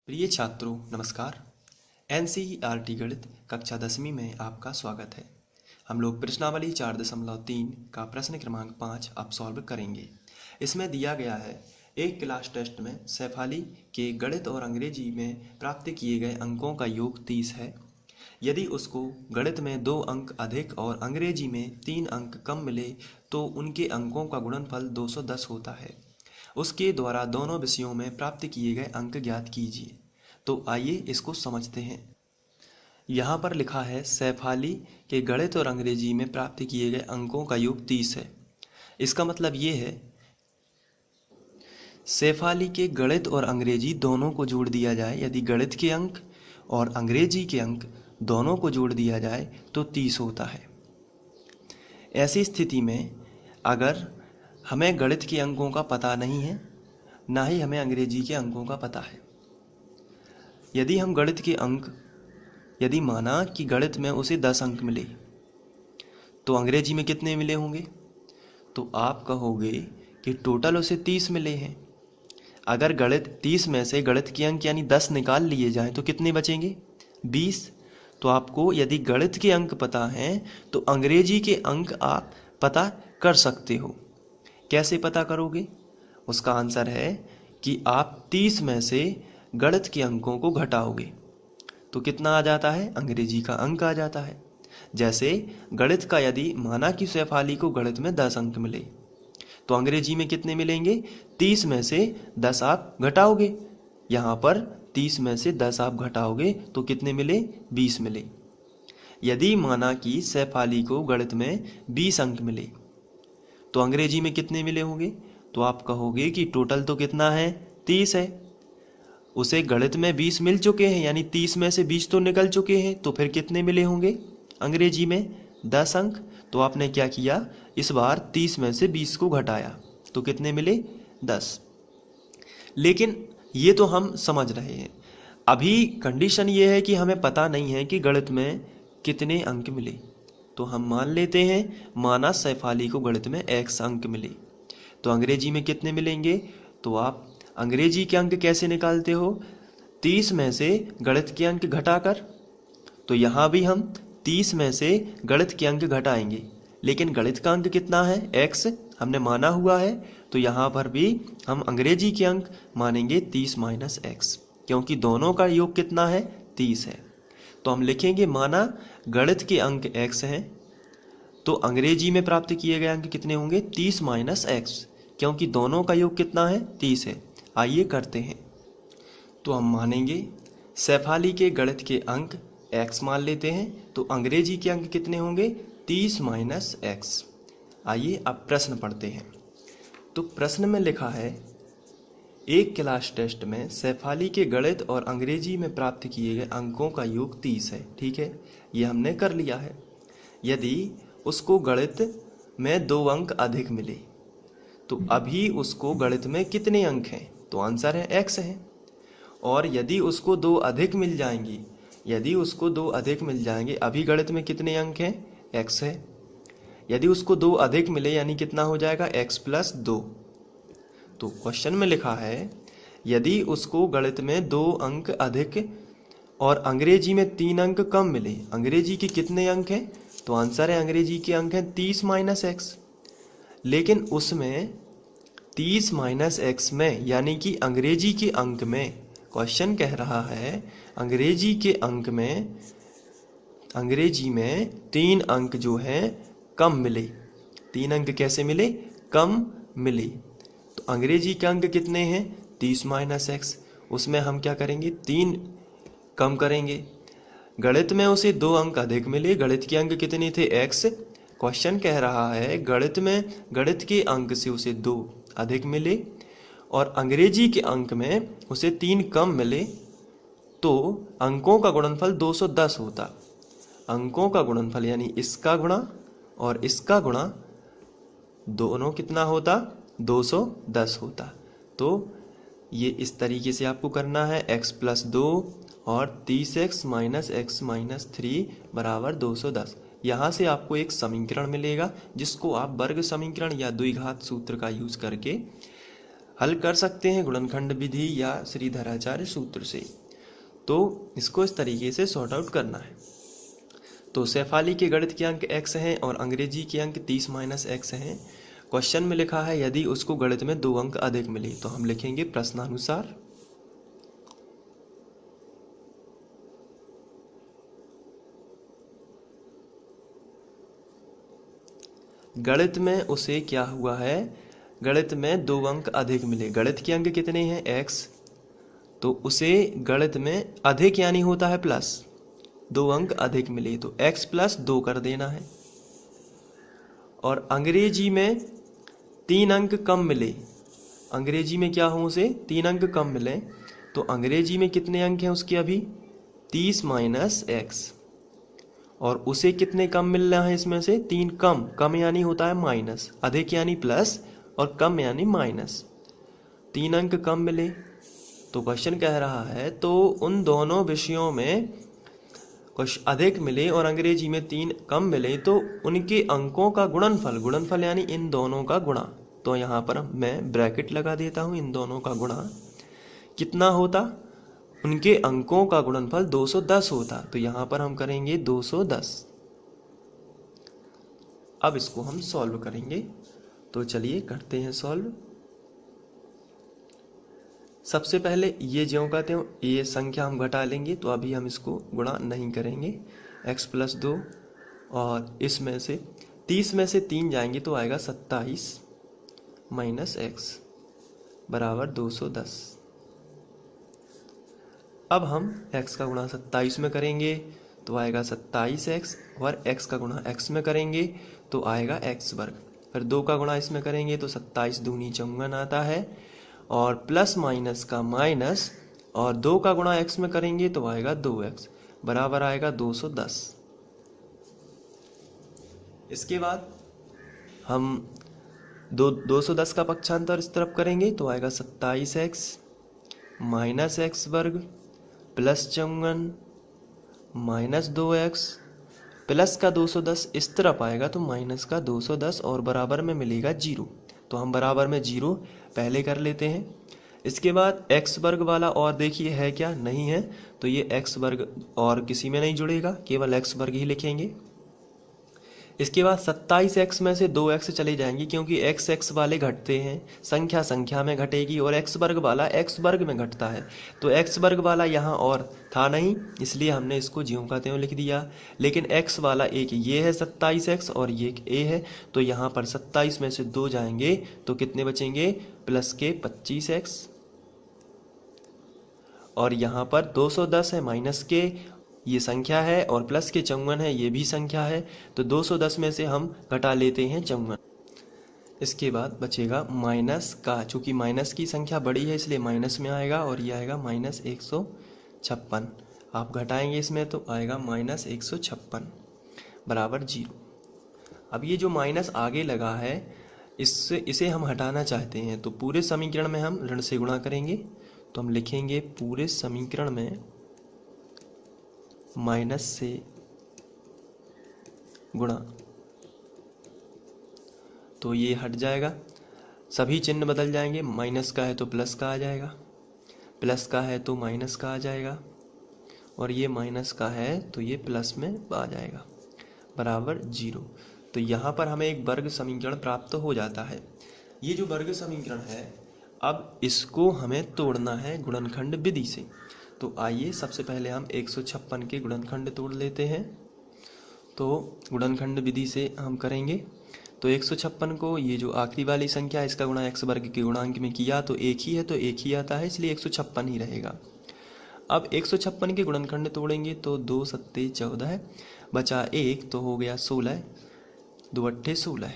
प्रिय छात्रों नमस्कार। एनसीईआरटी गणित कक्षा 10वीं में आपका स्वागत है। हम लोग प्रश्नावली 4.3 का प्रश्न क्रमांक 5 अब सॉल्व करेंगे। इसमें दिया गया है एक क्लास टेस्ट में सैफाली के गणित और अंग्रेजी में प्राप्त किए गए अंकों का योग 30 है। यदि उसको गणित में 2 अंक अधिक और अंग्रेजी में 3 अंक कम मिले तो उनके अंकों का गुणनफल 210 होता है। उसके द्वारा दोनों विषयों में प्राप्त किए गए अंक ज्ञात कीजिए। तो आइए इसको समझते हैं। यहाँ पर लिखा है सैफाली के गणित और अंग्रेजी में प्राप्त किए गए अंकों का योग 30 है। इसका मतलब ये है सैफाली के गणित और अंग्रेजी दोनों को जोड़ दिया जाए। यदि गणित के अंक और अंग्रेजी के अंक दोनों को जोड़ दिया जाए तो 30 होता है। ऐसी स्थिति में अगर हमें गणित के अंकों का पता नहीं है, ना ही हमें अंग्रेजी के अंकों का पता है, यदि हम गणित के अंक यदि माना कि गणित में उसे 10 अंक मिले तो अंग्रेजी में कितने मिले होंगे? तो आप कहोगे कि टोटल उसे 30 मिले हैं। अगर गणित 30 में से गणित के अंक यानी 10 निकाल लिए जाएं तो कितने बचेंगे? 20। तो आपको यदि गणित के अंक पता हैं तो अंग्रेजी के अंक आप पता कर सकते हो। कैसे पता करोगे? उसका आंसर है कि आप 30 में से गणित के अंकों को घटाओगे तो कितना आ जाता है? अंग्रेजी का अंक आ जाता है। जैसे गणित का यदि माना कि सैफाली को गणित में 10 अंक मिले तो अंग्रेजी में कितने मिलेंगे? 30 में से 10 आप घटाओगे। यहाँ पर 30 में से 10 आप घटाओगे तो कितने मिले? 20 मिले। यदि माना कि सैफाली को गणित में 20 अंक मिले तो अंग्रेजी में कितने मिले होंगे? तो आप कहोगे कि टोटल तो कितना है? 30 है। उसे गणित में 20 मिल चुके हैं यानी 30 में से 20 तो निकल चुके हैं, तो फिर कितने मिले होंगे? अंग्रेजी में 10 अंक। तो आपने क्या किया? इस बार 30 में से 20 को घटाया तो कितने मिले? 10। लेकिन ये तो हम समझ रहे हैं। अभी कंडीशन ये है कि हमें पता नहीं है कि गणित में कितने अंक मिले। तो हम मान लेते हैं, माना सैफाली को गणित में x अंक मिले तो अंग्रेजी में कितने मिलेंगे? तो आप अंग्रेजी के अंक कैसे निकालते हो? 30 में से गणित के अंक घटाकर। तो यहाँ भी हम 30 में से गणित के अंक घटाएंगे, लेकिन गणित का अंक कितना है? x हमने माना हुआ है, तो यहाँ पर भी हम अंग्रेजी के अंक मानेंगे 30 माइनस x, क्योंकि दोनों का योग कितना है? 30 है। तो हम लिखेंगे माना गणित के अंक x हैं तो अंग्रेजी में प्राप्त किए गए अंक कितने होंगे? 30 माइनस x, क्योंकि दोनों का योग कितना है? 30 है। आइए करते हैं। तो हम मानेंगे सैफाली के गणित के अंक x मान लेते हैं तो अंग्रेजी के अंक कितने होंगे? 30 माइनस x। आइए अब प्रश्न पढ़ते हैं। तो प्रश्न में लिखा है एक क्लास टेस्ट में सैफाली के गणित और अंग्रेजी में प्राप्त किए गए अंकों का योग 30 है। ठीक है, ये हमने कर लिया है। यदि उसको गणित में 2 अंक अधिक मिले तो अभी उसको गणित में कितने अंक हैं? तो आंसर है x है। और यदि उसको 2 अधिक मिल जाएंगे, यदि उसको 2 अधिक मिल जाएंगे, अभी गणित में कितने अंक हैं? x है। यदि उसको 2 अधिक मिले यानी कितना हो जाएगा? x plus 2। तो क्वेश्चन में लिखा है यदि उसको गणित में 2 अंक अधिक और अंग्रेजी में 3 अंक कम मिले, अंग्रेजी के कितने अंक हैं? तो आंसर है अंग्रेजी के अंक हैं 30 माइनस x। लेकिन उसमें 30 माइनस x में यानी कि अंग्रेजी के अंक में, क्वेश्चन कह रहा है अंग्रेजी के अंक में, अंग्रेजी में 3 अंक जो हैं कम मिले। 3 अंक कैसे मिले? कम मिले। तो अंग्रेजी के अंक कितने हैं? 30 माइनस x। उसमें हम क्या करेंगे? 3 कम करेंगे। गणित में उसे 2 अंक अधिक मिले, गणित के अंक कितने थे? x। क्वेश्चन कह रहा है गणित में गणित के अंक से उसे 2 अधिक मिले और अंग्रेजी के अंक में उसे 3 कम मिले, तो अंकों का गुणनफल 210 होता। अंकों का गुणनफल यानी इसका गुणा और इसका गुणा दोनों कितना होता? 210 होता। तो ये इस तरीके से आपको करना है, x प्लस 2 और 30x माइनस x माइनस 3 बराबर 210। यहाँ से आपको एक समीकरण मिलेगा जिसको आप वर्ग समीकरण या द्विघात सूत्र का यूज करके हल कर सकते हैं गुणनखंड विधि या श्रीधराचार्य सूत्र से। तो इसको इस तरीके से सॉर्ट आउट करना है। तो शेफाली के गणित के अंक x हैं और अंग्रेजी के अंक 30 माइनस x हैं। क्वेश्चन में लिखा है यदि उसको गणित में 2 अंक अधिक मिले, तो हम लिखेंगे प्रश्नानुसार गणित में उसे क्या हुआ है, गणित में 2 अंक अधिक मिले। गणित के अंक कितने हैं x, तो उसे गणित में अधिक यानी होता है प्लस, 2 अंक अधिक मिले तो x प्लस 2 कर देना है। और अंग्रेजी में 3 अंक कम मिले, अंग्रेजी में क्या हो उसे 3 अंक कम मिले, तो अंग्रेजी में कितने अंक हैं उसके अभी 30 माइनस x, और उसे कितने कम मिल रहा है इसमें से 3 कम, कम यानी होता है माइनस, अधिक यानी प्लस और कम यानी माइनस, 3 अंक कम मिले। तो क्वेश्चन कह रहा है तो उन दोनों विषयों में कुछ अधिक मिले और अंग्रेजी में 3 कम मिले तो उनके अंकों का गुणनफल, गुणनफल यानी इन दोनों का गुणा, तो यहाँ पर मैं ब्रैकेट लगा देता हूँ, इन दोनों का गुणा कितना होता, उनके अंकों का गुणनफल 210 होता। तो यहाँ पर हम करेंगे 210। अब इसको हम सॉल्व करेंगे, तो चलिए करते हैं सॉल्व। सबसे पहले ये ज्यों कहते हो ये संख्या हम घटा लेंगे, तो अभी हम इसको गुणा नहीं करेंगे। x प्लस 2 और इसमें से 30 में से 3 जाएंगे तो आएगा 27 माइनस x बराबर 210। अब हम x का गुणा 27 में करेंगे तो आएगा 27x, और x का गुणा x में करेंगे तो आएगा x वर्ग। फिर 2 का गुणा इसमें करेंगे तो 27 दूनी 54 आता है, और प्लस माइनस का माइनस, और 2 का गुणा x में करेंगे तो आएगा 2x बराबर आएगा 210। इसके बाद हम 210 का पक्षांतर इस तरफ करेंगे तो आएगा 27x माइनस x वर्ग प्लस 54 माइनस 2x प्लस का 210 इस तरफ आएगा तो माइनस का 210, और बराबर में मिलेगा 0। तो हम बराबर में 0 पहले कर लेते हैं। इसके बाद x वर्ग वाला और देखिए है क्या, नहीं है, तो ये x वर्ग और किसी में नहीं जुड़ेगा, केवल x वर्ग ही लिखेंगे। इसके बाद 27x में से 2x चले जाएंगे क्योंकि x वाले घटते हैं, संख्या संख्या में घटेगी, और x वर्ग वाला x वर्ग में घटता है। तो x वर्ग वाला यहाँ और था नहीं, इसलिए हमने इसको ज्यों का त्यों लिख दिया। लेकिन x वाला एक ये है 27x और ये एक a है, तो यहाँ पर 27 में से 2 जाएंगे तो कितने बचेंगे, प्लस के 25x, और यहाँ पर 210 है माइनस के ये संख्या है, और प्लस के 54 है ये भी संख्या है, तो 210 में से हम घटा लेते हैं 54। इसके बाद बचेगा माइनस का, चूंकि माइनस की संख्या बड़ी है इसलिए माइनस में आएगा, और ये आएगा माइनस 156। आप घटाएंगे इसमें तो आएगा माइनस 156 बराबर 0। अब ये जो माइनस आगे लगा है इसे हम हटाना चाहते हैं, तो पूरे समीकरण में हम ऋण से गुणा करेंगे। तो हम लिखेंगे पूरे समीकरण में माइनस से गुणा, तो ये हट जाएगा, सभी चिन्ह बदल जाएंगे, माइनस का है तो प्लस का आ जाएगा, प्लस का है तो माइनस का आ जाएगा, और ये माइनस का है तो ये प्लस में आ जाएगा बराबर 0। तो यहाँ पर हमें एक वर्ग समीकरण प्राप्त हो जाता है। ये जो वर्ग समीकरण है अब इसको हमें तोड़ना है गुणनखंड विधि से। तो आइए सबसे पहले हम 156 के गुणनखंड तोड़ लेते हैं। तो गुणनखंड विधि से हम करेंगे, तो 156 को ये जो आखिरी वाली संख्या है इसका गुणा x वर्ग के गुणांक में किया तो एक ही है तो एक ही आता है, इसलिए 156 ही रहेगा। अब 156 के गुणनखंड तोड़ेंगे तो 2 सत्ते 14 बचा 1 तो हो गया 16, 2 अट्ठे 16,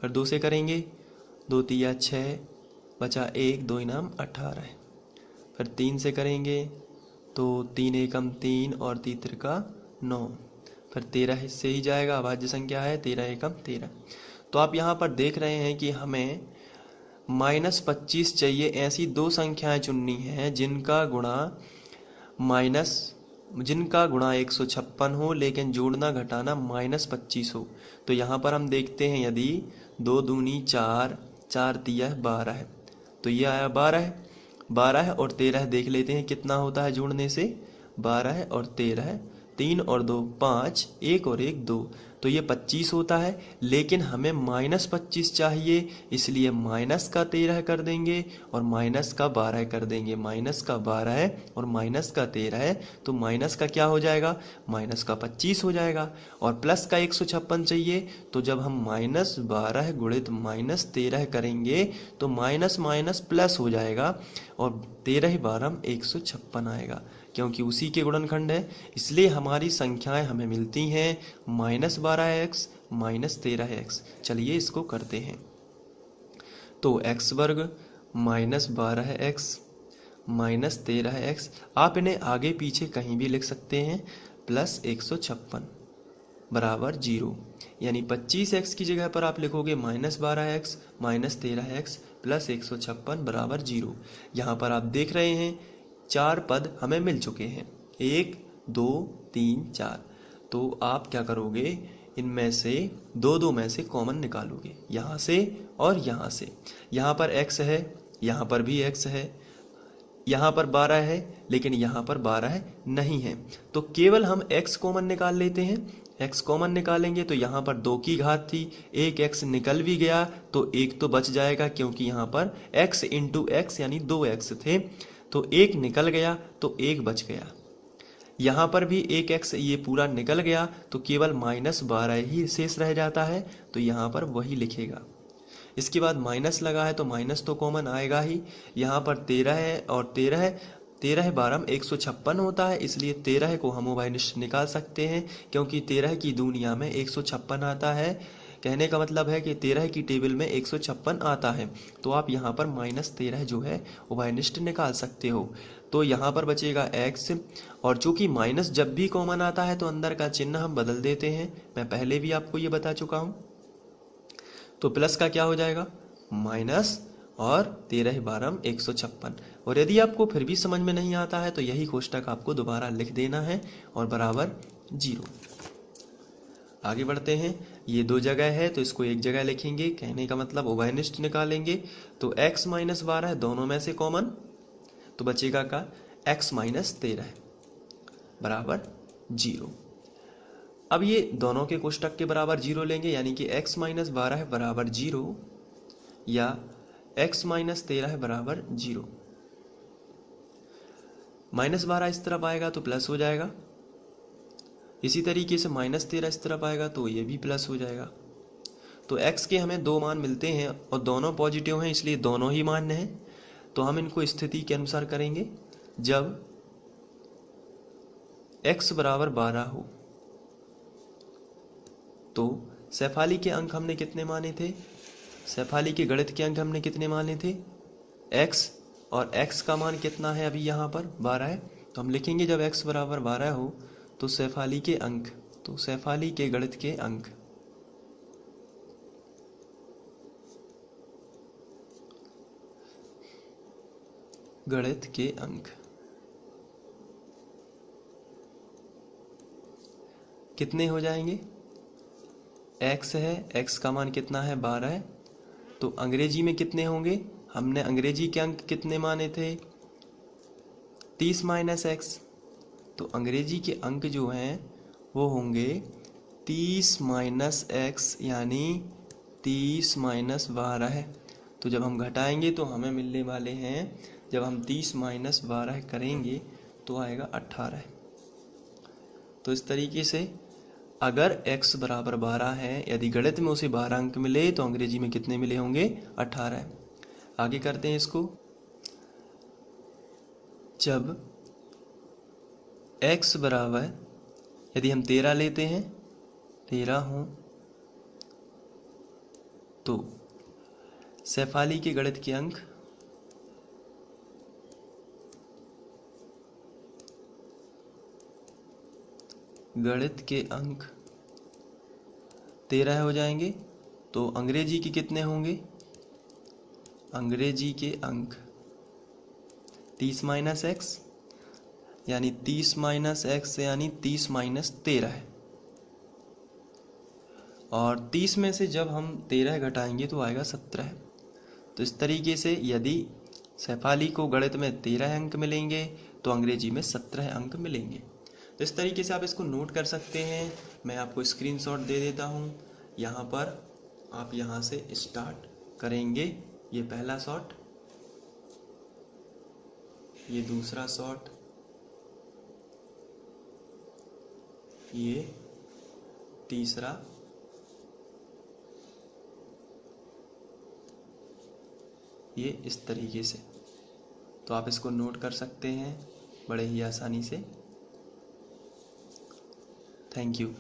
फिर 2 से करेंगे 2 तिया 6 बचा 1 2 इनाम 18, फिर 3 से करेंगे तो 3 एकम 3 और 3 त्रिका 9, फिर 13 हिस्से ही जाएगा, अभाज्य संख्या है 13 एकम 13। तो आप यहाँ पर देख रहे हैं कि हमें -25 चाहिए। ऐसी 2 संख्याएं चुननी हैं जिनका गुणा 156 हो लेकिन जोड़ना घटाना -25 हो। तो यहाँ पर हम देखते हैं यदि 2 दूनी 4, 4 तिया 12 है, तो ये आया 12। 12 और 13 देख लेते हैं कितना होता है जोड़ने से। 12 और 13, 3 और 2 5, 1 और 1 2, तो ये 25 होता है। लेकिन हमें -25 चाहिए, इसलिए माइनस का 13 कर देंगे और माइनस का 12 कर देंगे। माइनस का 12 और माइनस का 13, तो माइनस का क्या हो जाएगा, माइनस का 25 हो जाएगा। और प्लस का 156 चाहिए, तो जब हम -12 गुणित -13 करेंगे तो माइनस माइनस प्लस हो जाएगा और 13 12 156 आएगा, क्योंकि उसी के गुणनखंड है। इसलिए हमारी संख्याएं हमें मिलती हैं -12x -13x। चलिए इसको करते हैं। तो x वर्ग -12x -13x, आप इन्हें आगे पीछे कहीं भी लिख सकते हैं, प्लस 156 बराबर 0। यानी 25x की जगह पर आप लिखोगे -12x -13x प्लस 156 बराबर 0। यहाँ पर आप देख रहे हैं 4 पद हमें मिल चुके हैं, 1 2 3 4। तो आप क्या करोगे, इनमें से दो में से कॉमन निकालोगे, यहाँ से और यहाँ से। यहाँ पर x है, यहाँ पर भी x है, यहाँ पर 12 है, लेकिन यहाँ पर 12 नहीं है, तो केवल हम x कॉमन निकाल लेते हैं। x कॉमन निकालेंगे तो यहाँ पर 2 की घात थी, एक x निकल भी गया तो एक तो बच जाएगा, क्योंकि यहाँ पर x इंटू x यानी 2x थे, तो एक निकल गया तो एक बच गया। यहाँ पर भी एक x ये पूरा निकल गया तो केवल -12 ही शेष रह जाता है, तो यहाँ पर वही लिखेगा। इसके बाद माइनस लगा है तो माइनस तो कॉमन आएगा ही। यहाँ पर 13 है और 13 12 156 होता है, इसलिए 13 को हम उभयनिष्ठ निकाल सकते हैं, क्योंकि 13 की दुनिया में 156 आता है। कहने का मतलब है कि 13 की टेबल में 156 आता है, तो आप यहाँ पर -13 जो है उभयनिष्ठ निकाल सकते हो। तो यहाँ पर बचेगा x, और चूंकि माइनस जब भी कॉमन आता है तो अंदर का चिन्ह हम बदल देते हैं, मैं पहले भी आपको ये बता चुका हूँ। तो प्लस का क्या हो जाएगा, माइनस और 13 12 156। और यदि आपको फिर भी समझ में नहीं आता है तो यही कोष्टक आपको दोबारा लिख देना है और बराबर 0। आगे बढ़ते हैं, ये 2 जगह है तो इसको एक जगह लिखेंगे, कहने का मतलब उभयनिष्ठ निकालेंगे। तो x -12 दोनों में से कॉमन, तो बचेगा का x -13 बराबर 0। अब ये दोनों के कोष्टक के बराबर 0 लेंगे, यानी कि x -12 बराबर 0 या x -13 बराबर 0। -12 इस तरफ आएगा तो प्लस हो जाएगा, इसी तरीके से -13 इस तरफ आएगा तो ये भी प्लस हो जाएगा। तो x के हमें 2 मान मिलते हैं और दोनों पॉजिटिव हैं, इसलिए दोनों ही मान्य हैं। तो हम इनको स्थिति के अनुसार करेंगे। जब x बराबर 12 हो तो शेफाली के अंक हमने कितने माने थे, शेफाली के गणित के अंक हमने कितने माने थे, x, और x का मान कितना है, अभी यहाँ पर 12 है। तो हम लिखेंगे जब x बराबर 12 हो तो शेफाली के अंक, तो शेफाली के गणित के अंक कितने हो जाएंगे, x है, x का मान कितना है 12, तो अंग्रेजी में कितने होंगे, हमने अंग्रेजी के अंक कितने माने थे 30 - x, तो अंग्रेजी के अंक जो हैं वो होंगे 30 - x यानी 30 - 12। तो जब हम घटाएंगे तो हमें मिलने वाले हैं, जब हम 30 - 12 करेंगे तो आएगा 18। तो इस तरीके से अगर x बराबर 12 है, यदि गणित में उसे 12 अंक मिले तो अंग्रेजी में कितने मिले होंगे 18। आगे करते हैं इसको। जब x बराबर, यदि हम 13 लेते हैं, 13 हो तो शेफाली के गणित के अंक गणित के अंक 13 हो जाएंगे। तो अंग्रेजी के कितने होंगे, अंग्रेजी के अंक 30 - x यानी 30 - x यानी 30 - 13 है, और 30 में से जब हम 13 घटाएंगे तो आएगा 17। तो इस तरीके से यदि शैफाली को गणित में 13 अंक मिलेंगे तो अंग्रेजी में 17 अंक मिलेंगे। तो इस तरीके से आप इसको नोट कर सकते हैं। मैं आपको स्क्रीनशॉट दे देता हूँ। यहाँ पर आप यहाँ से स्टार्ट करेंगे। ये पहला शॉट, ये दूसरा शॉट, ये तीसरा, ये इस तरीके से। तो आप इसको नोट कर सकते हैं बड़े ही आसानी से। Thank you.